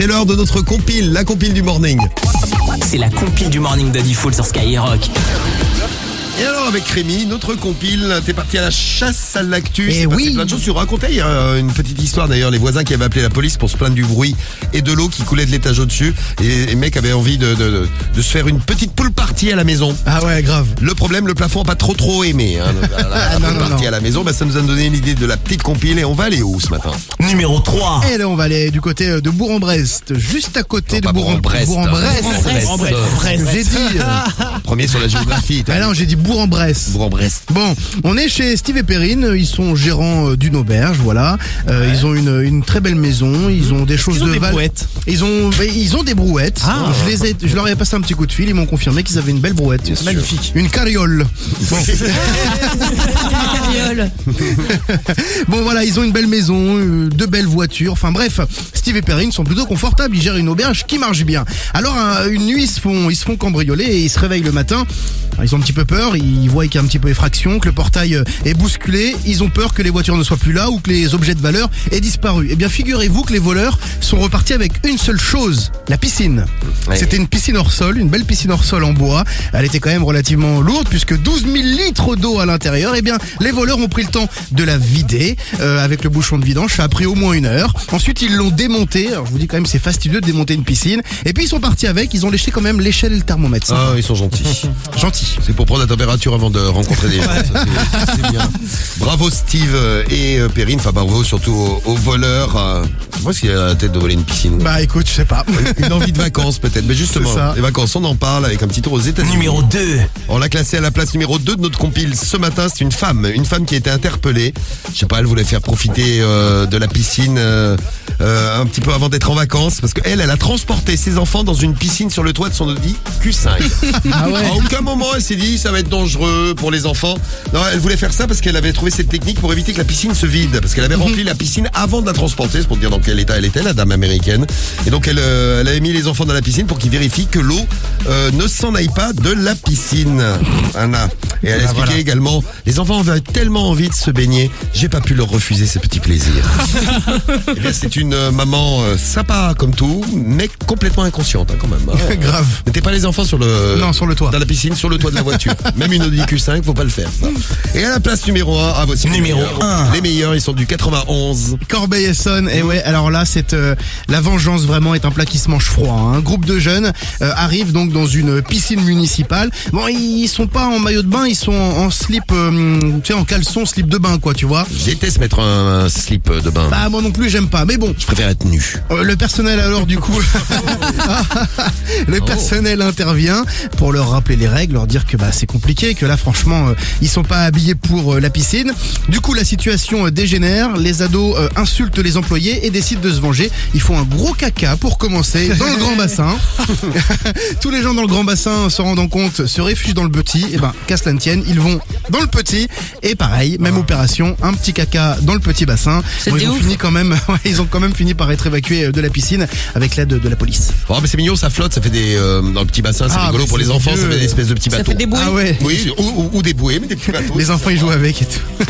C'est l'heure de notre compile, la compile du morning. C'est la compile du morning de Diffoul sur Skyrock. Et alors avec Rémi, notre compile, t'es parti à la chasse à l'actu. Et C'est passé oui. plein de choses. Tu racontais il y a une petite histoire d'ailleurs, les voisins qui avaient appelé la police pour se plaindre du bruit et de l'eau qui coulait de l'étage au-dessus. Et les mecs avaient envie de se faire une petite pool party à la maison. Ah ouais, grave. Le problème, le plafond n'a pas trop aimé. Hein. La Non, pool non, party non. à la maison, ça nous a donné l'idée de la petite compile. Et on va aller où ce matin? Numéro 3. Et là, on va aller du côté de Bourg-en-Brest, juste à côté Non, de pas Bourg-en-Brest. Bourg-en-Brest. Bourg-en-Brest. J'ai dit. Premier sur la géographie. Ah non, j'ai dit Bourg-en-Brest. Bourg-en-Brest. Bon, on est chez Steve et Perrine, ils sont gérants d'une auberge, voilà. Ils ont une très belle maison, ils ont des choses Ils ont de des val. brouettes. Ils ont des brouettes. Ah. Je leur ai passé un petit coup de fil, ils m'ont confirmé qu'ils avaient une belle brouette. Bien sûr. Magnifique. Une carriole. Bon. Bon voilà, ils ont une belle maison, de belles voitures, enfin bref, Steve et Perrine sont plutôt confortables, ils gèrent une auberge qui marche bien. Alors une nuit, ils se font cambrioler et ils se réveillent le matin. Alors, ils ont un petit peu peur, ils voient qu'il y a un petit peu effraction, que le portail est bousculé, ils ont peur que les voitures ne soient plus là ou que les objets de valeur aient disparu. Eh bien figurez-vous que les voleurs sont repartis avec une seule chose, la piscine. Ouais. C'était une piscine hors sol, une belle piscine hors sol en bois. Elle était quand même relativement lourde puisque 12 000 litres d'eau à l'intérieur. Eh bien, les voleurs ont pris le temps de la vider avec le bouchon de vidange. Ça a pris au moins 1 heure. Ensuite, ils l'ont démontée. Alors, je vous dis quand même, c'est fastidieux de démonter une piscine. Et puis, ils sont partis avec. Ils ont léché quand même l'échelle et le thermomètre. Ah, ils sont gentils. Gentil. C'est pour prendre la température avant de rencontrer des gens. Ça, c'est bien. Bravo Steve et Perrine. Enfin, bravo surtout aux voleurs. Moi, s'il a la tête de voler une piscine. Bah, écoute, je sais pas. Une envie de vacances peut-être. Mais justement, C'est ça. les vacances, on en parle avec un petit tour aux États-Unis. Numéro 2. On l'a classée à la place numéro 2 de notre compile ce matin. C'est une femme qui a été interpellée. Je sais pas, elle voulait faire profiter de la piscine un petit peu avant d'être en vacances. Parce qu'elle a transporté ses enfants dans une piscine sur le toit de son Audi Q5. Ah ouais. À aucun moment elle s'est dit ça va être dangereux pour les enfants. Non, elle voulait faire ça parce qu'elle avait trouvé cette technique pour éviter que la piscine se vide. Parce qu'elle avait rempli la piscine avant de la transporter. C'est pour dire dans quel état elle était, la dame américaine. Et donc elle avait mis les enfants dans la piscine pour qu'ils vérifient que l'eau ne s'en aille pas de la piscine. Voilà. Et elle expliquait voilà. également, les enfants avaient tellement envie de se baigner, j'ai pas pu leur refuser ces petits plaisirs. Eh bien, c'est une maman sympa comme tout, mais complètement inconsciente quand même. Hein. Grave. Mettez pas les enfants sur le toit. dans la piscine, sur le toit de la voiture. Même une Audi Q5, faut pas le faire. Ça. Et à la place numéro 1, à voici Numéro les meilleurs. 1. Les meilleurs, ils sont du 91. Corbeil-Essonnes, et ouais, alors là, la vengeance vraiment est un plat qui se mange froid. Hein. Un groupe de jeunes arrive donc dans une piscine municipale. Bon, ils sont pas en maillot de bain, ils sont en slip, tu sais, en caleçon, slip de bain, quoi, tu vois. Je déteste mettre un slip de bain. Bah, moi non plus, j'aime pas, mais bon. Je préfère être nu. Le personnel alors du coup le personnel intervient pour leur rappeler les règles, leur dire que bah c'est compliqué, que là franchement ils sont pas habillés pour la piscine. Du coup la situation dégénère, les ados insultent les employés et décident de se venger. Ils font un gros caca pour commencer dans le grand bassin. Tous les gens dans le grand bassin se rendant compte se réfugient dans le petit. Et ben qu'à cela ne tienne, ils vont dans le petit et pareil, même opération, un petit caca dans le petit bassin. Bon, ils ont fini quand même, ouais, ils ont quand même fini par être évacués de la piscine avec l'aide de la police. Oh, mais c'est mignon, ça flotte, ça fait des dans le petit bassin, c'est Ah, rigolo mais pour les c'est enfants, vieux. ça fait des espèces de petits bateaux. Ça fait des bouées. Ah ouais. Oui, ou des bouées, mais des petits bateaux. Les enfants ils jouent avec et tout.